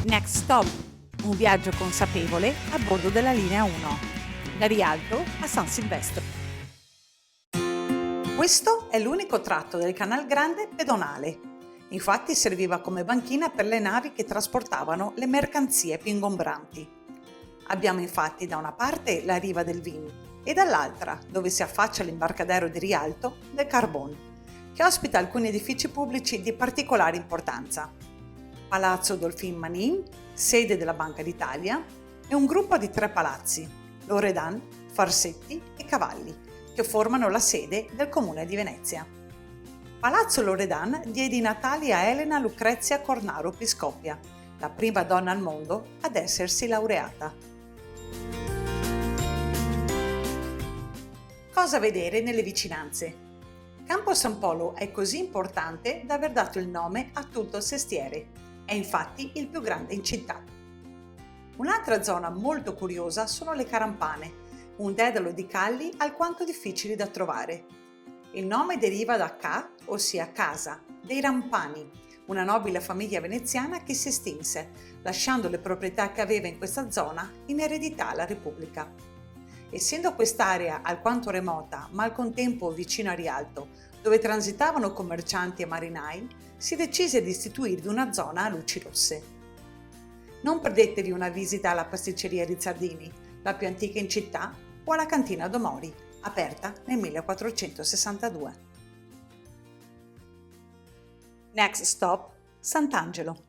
Next Stop, un viaggio consapevole a bordo della linea 1, da Rialto a San Silvestro. Questo è l'unico tratto del Canal Grande pedonale. Infatti serviva come banchina per le navi che trasportavano le mercanzie più ingombranti. Abbiamo infatti da una parte la riva del Vin e dall'altra, dove si affaccia l'imbarcadero di Rialto, del Carbon, che ospita alcuni edifici pubblici di particolare importanza. Palazzo Dolphin Manin, sede della Banca d'Italia, e un gruppo di 3 palazzi, Loredan, Farsetti e Cavalli, che formano la sede del Comune di Venezia. Palazzo Loredan diede i natali a Elena Lucrezia Cornaro Piscopia, la prima donna al mondo ad essersi laureata. Cosa vedere nelle vicinanze? Campo San Polo è così importante da aver dato il nome a tutto il sestiere. È infatti il più grande in città. Un'altra zona molto curiosa sono le Carampane, un dedalo di calli alquanto difficili da trovare. Il nome deriva da ca, ossia casa, dei Rampani, una nobile famiglia veneziana che si estinse, lasciando le proprietà che aveva in questa zona in eredità alla Repubblica. Essendo quest'area alquanto remota, ma al contempo vicino a Rialto, dove transitavano commercianti e marinai, si decise di istituirvi una zona a luci rosse. Non perdetevi una visita alla pasticceria Rizzardini, la più antica in città, o alla cantina Domori, aperta nel 1462. Next stop, Sant'Angelo.